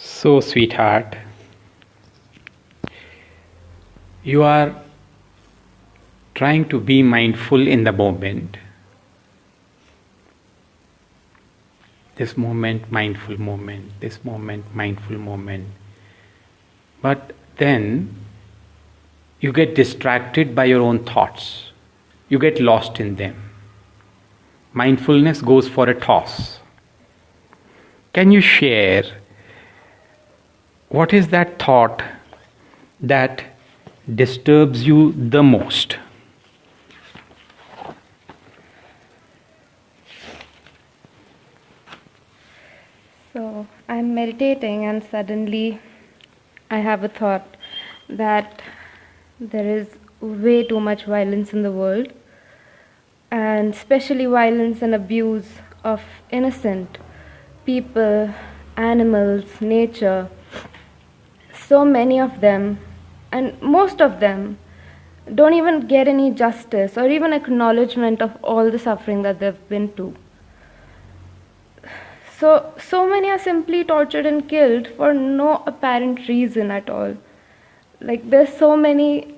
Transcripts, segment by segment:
So, sweetheart, you are trying to be mindful in the moment. This moment, mindful moment, this moment, mindful moment. But then you get distracted by your own thoughts. You get lost in them. Mindfulness goes for a toss. Can you share what is that thought that disturbs you the most? So I'm meditating and suddenly I have a thought that there is way too much violence in the world, and especially violence and abuse of innocent people, animals, nature. So many of them, and most of them, don't even get any justice or even acknowledgement of all the suffering that they've been to. So many are simply tortured and killed for no apparent reason at all. Like, there's so many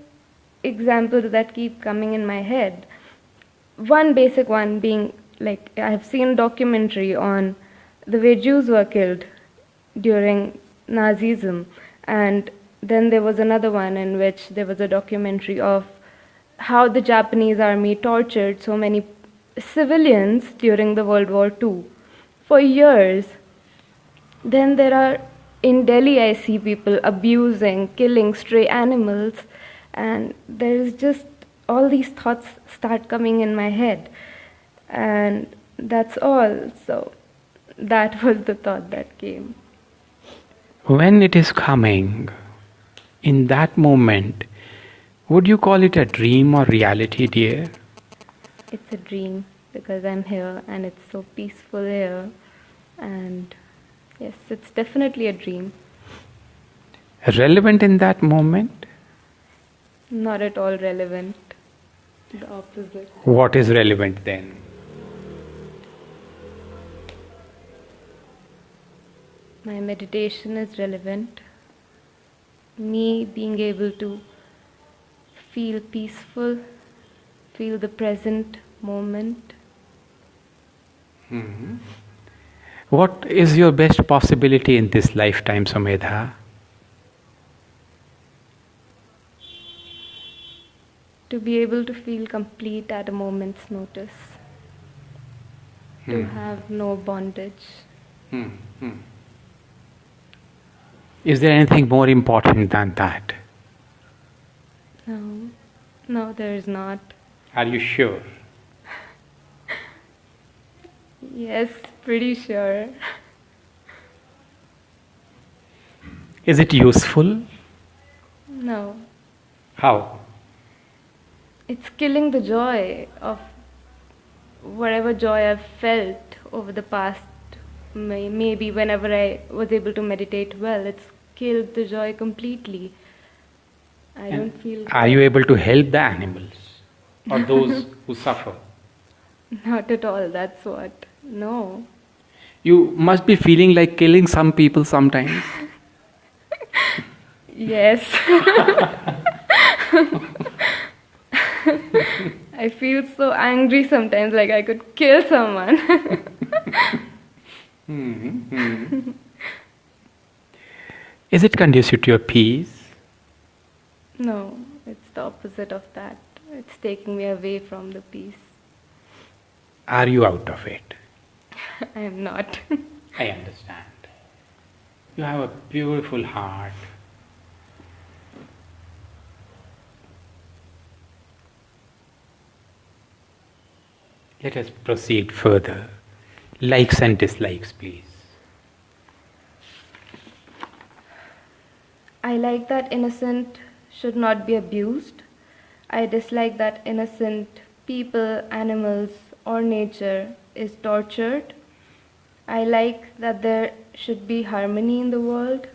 examples that keep coming in my head. One basic one being, like, I have seen a documentary on the way Jews were killed during Nazism, and then there was another one in which there was a documentary of how the Japanese army tortured so many civilians during the World War II for years. Then there are, in Delhi, I see people abusing, killing stray animals, and there's just all these thoughts start coming in my head, and that's all. So that was the thought that came. When it is coming, in that moment, would you call it a dream or reality, dear? It's a dream because I'm here and it's so peaceful here, and yes, it's definitely a dream. Relevant in that moment? Not at all relevant. The opposite. What is relevant then? My meditation is relevant. Me being able to feel peaceful, feel the present moment. Mm-hmm. What is your best possibility in this lifetime, Sumedha? To be able to feel complete at a moment's notice. To have no bondage. Is there anything more important than that? No, there is not. Are you sure? Yes, pretty sure. Is it useful? No. How? It's killing the joy of whatever joy I've felt over the past, maybe whenever I was able to meditate well. It's killed the joy completely. I don't feel... Are you able to help the animals or those who suffer? Not at all, that's what. No. You must be feeling like killing some people sometimes. Yes. I feel so angry sometimes, like I could kill someone. Is it conducive to your peace? No, it's the opposite of that. It's taking me away from the peace. Are you out of it? I am not. I understand. You have a beautiful heart. Let us proceed further. Likes and dislikes, please. I like that innocent should not be abused. I dislike that innocent people, animals, or nature is tortured. I like that there should be harmony in the world.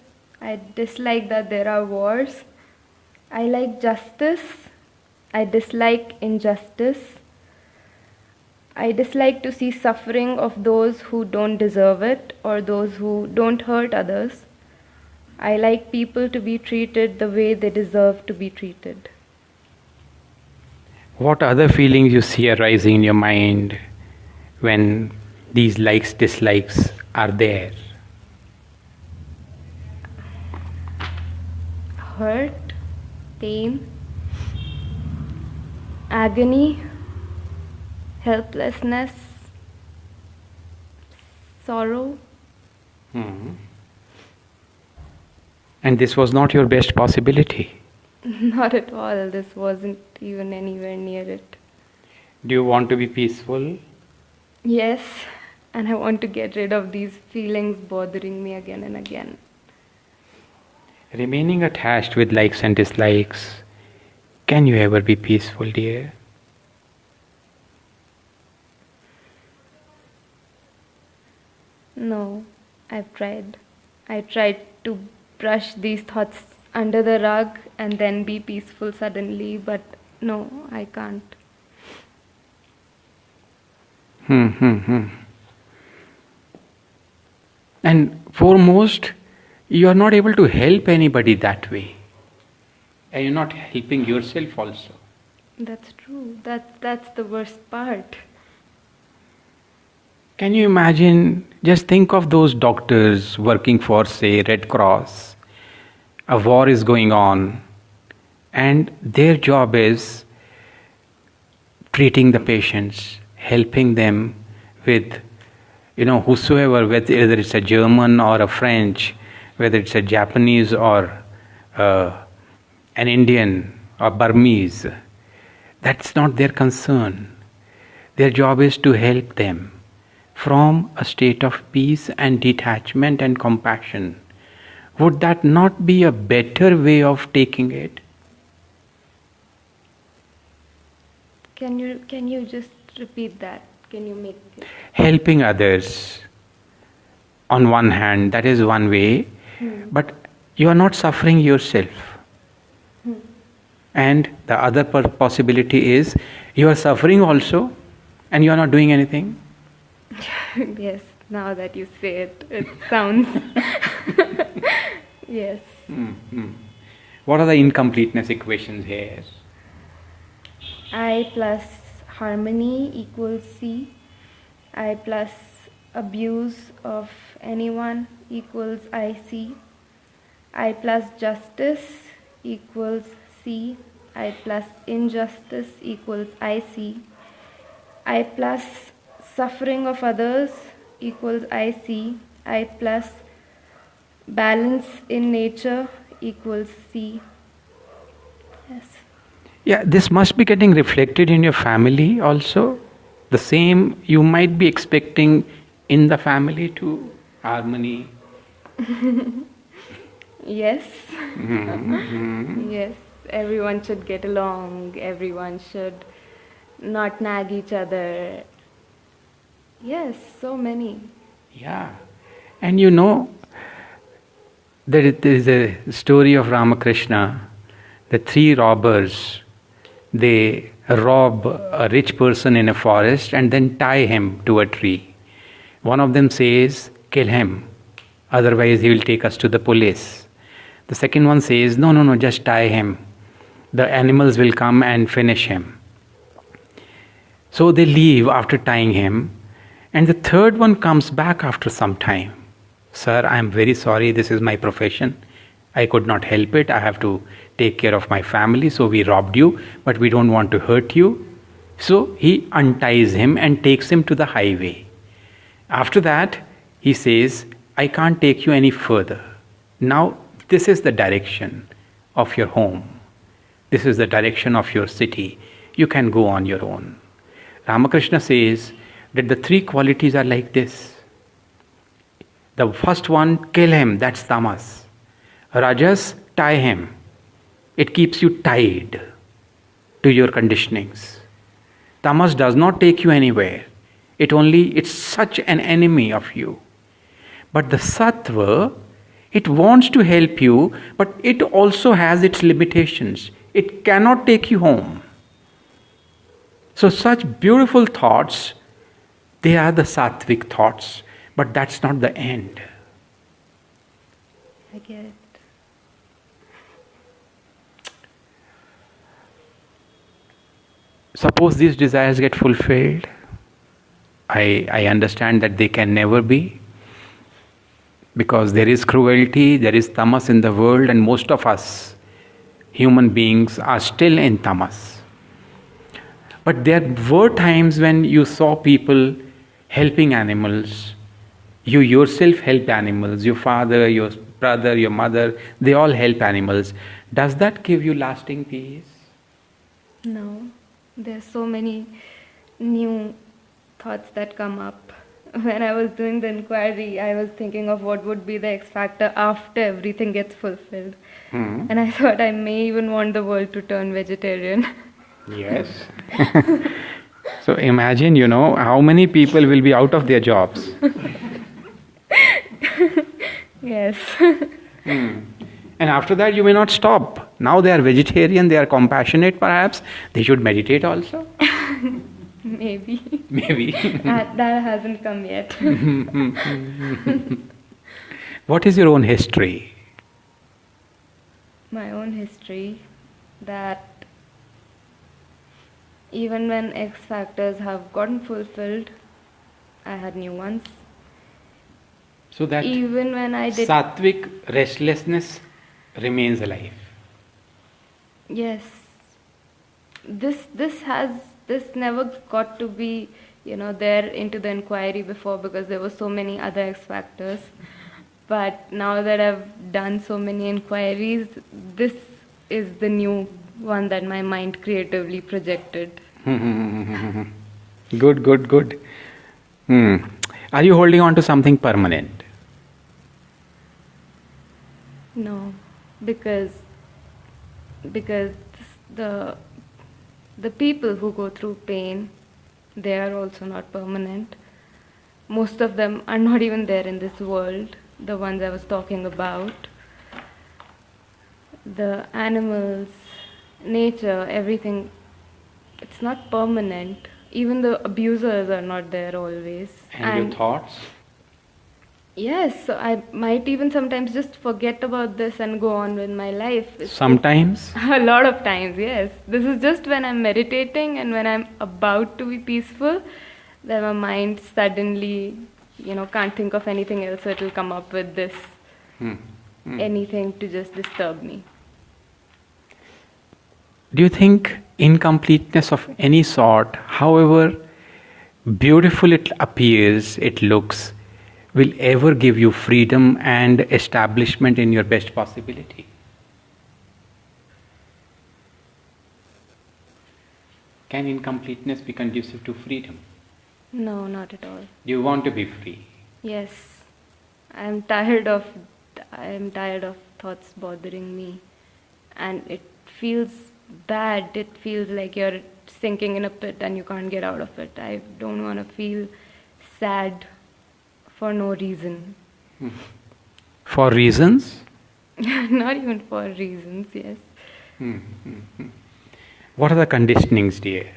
I dislike that there are wars. I like justice. I dislike injustice. I dislike to see suffering of those who don't deserve it or those who don't hurt others. I like people to be treated the way they deserve to be treated. What other feelings you see arising in your mind when these likes, dislikes are there? Hurt, pain, agony, helplessness, sorrow. And this was not your best possibility. Not at all. This wasn't even anywhere near it. Do you want to be peaceful? Yes, and I want to get rid of these feelings bothering me again and again. Remaining attached with likes and dislikes, can you ever be peaceful, dear? No, I've tried. I tried to brush these thoughts under the rug and then be peaceful suddenly, but no, I can't. And foremost, you are not able to help anybody that way. And you're not helping yourself also. That's true. That's the worst part. Can you imagine, just think of those doctors working for, say, Red Cross. A war is going on, and their job is treating the patients, helping them with, whosoever, whether it's a German or a French, whether it's a Japanese or an Indian or Burmese. That's not their concern. Their job is to help them from a state of peace and detachment and compassion. Would that not be a better way of taking it? Can you just repeat that? Can you make it? Helping others, on one hand, that is one way, but you are not suffering yourself. And the other possibility is you are suffering also and you are not doing anything. Yes, now that you say it, it sounds... Yes. What are the incompleteness equations here? I plus harmony equals C. I plus abuse of anyone equals IC. I plus justice equals C. I plus injustice equals IC. I plus suffering of others equals IC. I plus balance in nature equals C. Yes. Yeah, this must be getting reflected in your family also. The same you might be expecting in the family too. Harmony. Yes. Yes. Everyone should get along. Everyone should not nag each other. Yes, so many. Yeah. And there is a story of Ramakrishna. The three robbers, they rob a rich person in a forest and then tie him to a tree. One of them says, kill him, otherwise he will take us to the police. The second one says, no, just tie him. The animals will come and finish him. So they leave after tying him. And the third one comes back after some time. Sir, I am very sorry, this is my profession. I could not help it. I have to take care of my family. So we robbed you, but we don't want to hurt you. So he unties him and takes him to the highway. After that, he says, I can't take you any further. Now, this is the direction of your home. This is the direction of your city. You can go on your own. Ramakrishna says that the three qualities are like this. The first one, kill him, that's tamas. Rajas, tie him. It keeps you tied to your conditionings. Tamas does not take you anywhere. It's such an enemy of you. But the sattva, it wants to help you, but it also has its limitations. It cannot take you home. So such beautiful thoughts, they are the sattvic thoughts, but that's not the end. I get it. Suppose these desires get fulfilled. I understand that they can never be, because there is cruelty, there is tamas in the world, and most of us, human beings, are still in tamas. But there were times when you saw people helping animals. You yourself helped animals. Your father, your brother, your mother, they all help animals. Does that give you lasting peace? No. There's so many new thoughts that come up. When I was doing the inquiry, I was thinking of what would be the X factor after everything gets fulfilled. And I thought I may even want the world to turn vegetarian. Yes. So imagine, how many people will be out of their jobs. Yes. And after that, you may not stop. Now they are vegetarian, they are compassionate perhaps. They should meditate also. Maybe. Maybe. That hasn't come yet. What is your own history? My own history, that even when X factors have gotten fulfilled, I had new ones. So that Even when I did. sattvic restlessness remains alive. Yes. This never got to be, there into the inquiry before, because there were so many other X factors. But now that I've done so many inquiries, this is the new one that my mind creatively projected. Good. Are you holding on to something permanent? No, because the people who go through pain, they are also not permanent. Most of them are not even there in this world, the ones I was talking about. The animals, nature, everything, it's not permanent. Even the abusers are not there always. And your thoughts? Yes, so I might even sometimes just forget about this and go on with my life. Sometimes? A lot of times, yes. This is just when I'm meditating and when I'm about to be peaceful, then my mind suddenly, can't think of anything else, so it'll come up with this. Anything to just disturb me. Do you think incompleteness of any sort, however beautiful it appears, it looks, will ever give you freedom and establishment in your best possibility? Can incompleteness be conducive to freedom? No, not at all. Do you want to be free? Yes. I'm tired of thoughts bothering me. And it feels bad. It feels like you're sinking in a pit and you can't get out of it. I don't want to feel sad for no reason. For reasons? Not even for reasons, yes. What are the conditionings, dear?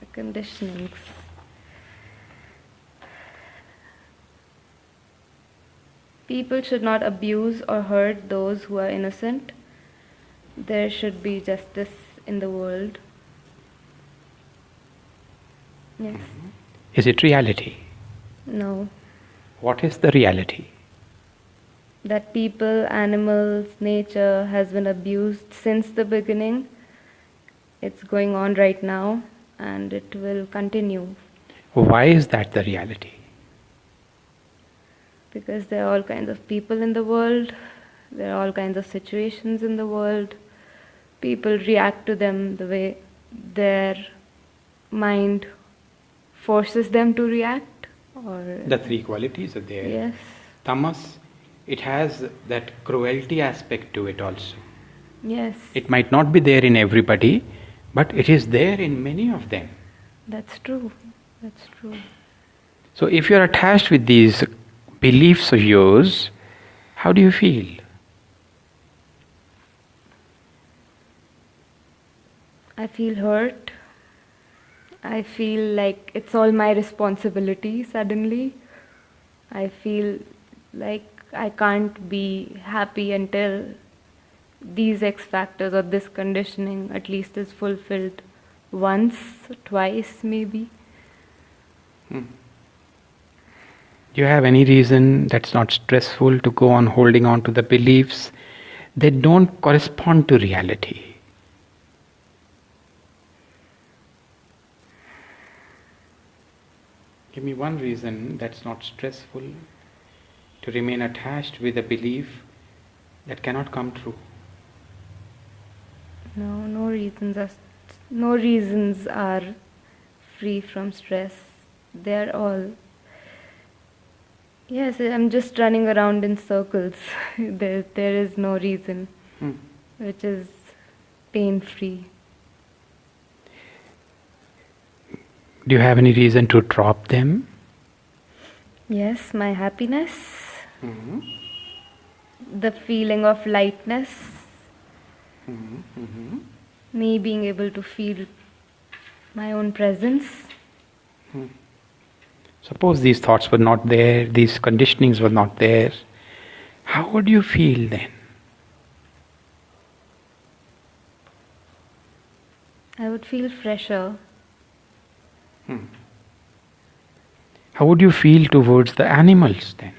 The conditionings. People should not abuse or hurt those who are innocent. There should be justice in the world. Yes. Is it reality? No. What is the reality? That people, animals, nature has been abused since the beginning. It's going on right now and it will continue. Why is that the reality? Because there are all kinds of people in the world. There are all kinds of situations in the world. People react to them the way their mind forces them to react. The three qualities are there. Yes. Tamas, it has that cruelty aspect to it also. Yes. It might not be there in everybody, but it is there in many of them. That's true. That's true. So if you are attached with these beliefs of yours, how do you feel? I feel hurt. I feel like it's all my responsibility suddenly. I feel like I can't be happy until these X factors or this conditioning at least is fulfilled once, twice maybe. Do you have any reason that's not stressful to go on holding on to the beliefs that don't correspond to reality? Give me one reason that's not stressful to remain attached with a belief that cannot come true. No reasons are free from stress. They're all. Yes, I'm just running around in circles. There is no reason which is pain-free. Do you have any reason to drop them? Yes, my happiness, the feeling of lightness, me being able to feel my own presence. Suppose these thoughts were not there, these conditionings were not there, how would you feel then? I would feel fresher. How would you feel towards the animals then?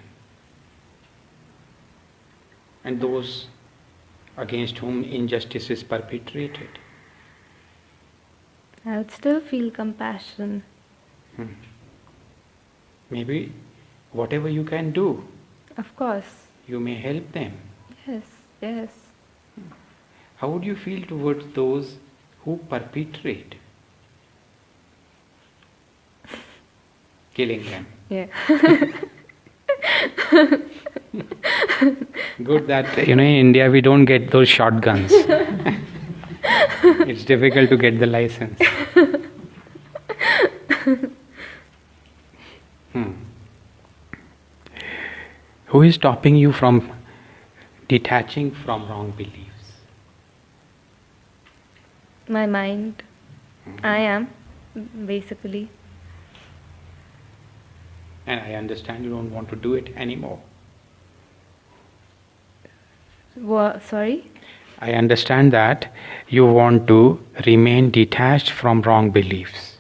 And those against whom injustice is perpetrated? I would still feel compassion. Maybe whatever you can do, Of course. you may help them. Yes. How would you feel towards those who perpetrate? Killing them. Yeah. Good that, in India we don't get those shotguns. It's difficult to get the license. Who is stopping you from detaching from wrong beliefs? My mind. I am, basically. And I understand you don't want to do it anymore. Sorry? I understand that you want to remain detached from wrong beliefs.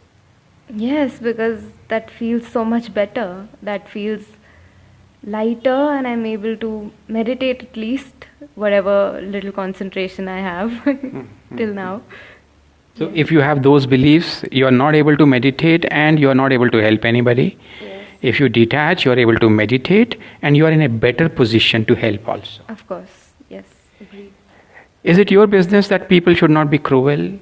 Yes, because that feels so much better. That feels lighter, and I'm able to meditate at least, whatever little concentration I have till now. So if you have those beliefs, you are not able to meditate and you are not able to help anybody. Yes. If you detach, you are able to meditate and you are in a better position to help also. Of course, yes, agreed. Is it your business that people should not be cruel?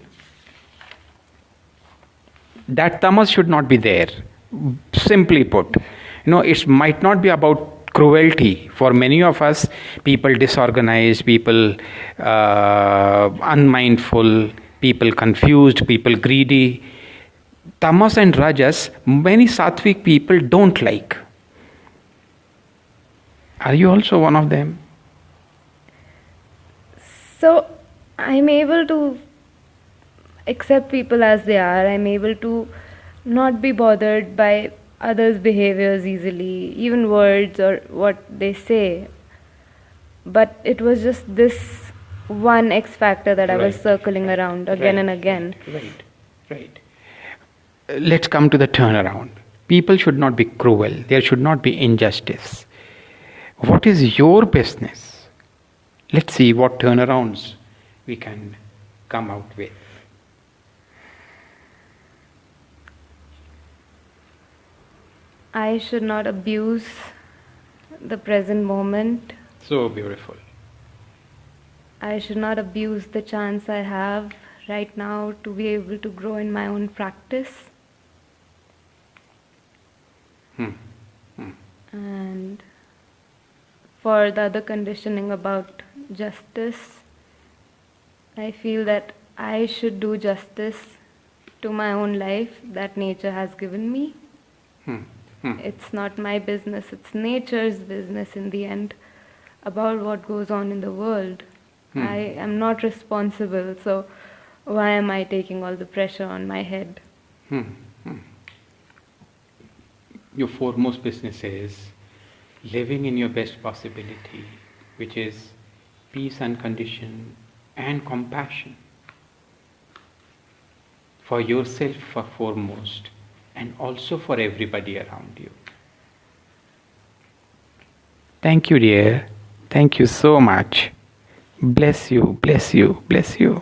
That tamas should not be there. Simply put, it might not be about cruelty. For many of us, people disorganized, people unmindful, people confused, people greedy. Tamas and rajas, many sattvic people don't like. Are you also one of them? So, I'm able to accept people as they are. I'm able to not be bothered by others' behaviors easily, even words or what they say. But it was just this one X factor that I was circling around again and again. Right. Let's come to the turnaround. People should not be cruel. There should not be injustice. What is your business? Let's see what turnarounds we can come out with. I should not abuse the present moment. So beautiful. I should not abuse the chance I have right now to be able to grow in my own practice. And for the other conditioning about justice, I feel that I should do justice to my own life that nature has given me. It's not my business, it's nature's business in the end about what goes on in the world. I am not responsible, so why am I taking all the pressure on my head? Your foremost business is living in your best possibility, which is peace, unconditioned, and compassion for yourself for foremost, and also for everybody around you. Thank you, dear. Thank you so much. Bless you, bless you, bless you.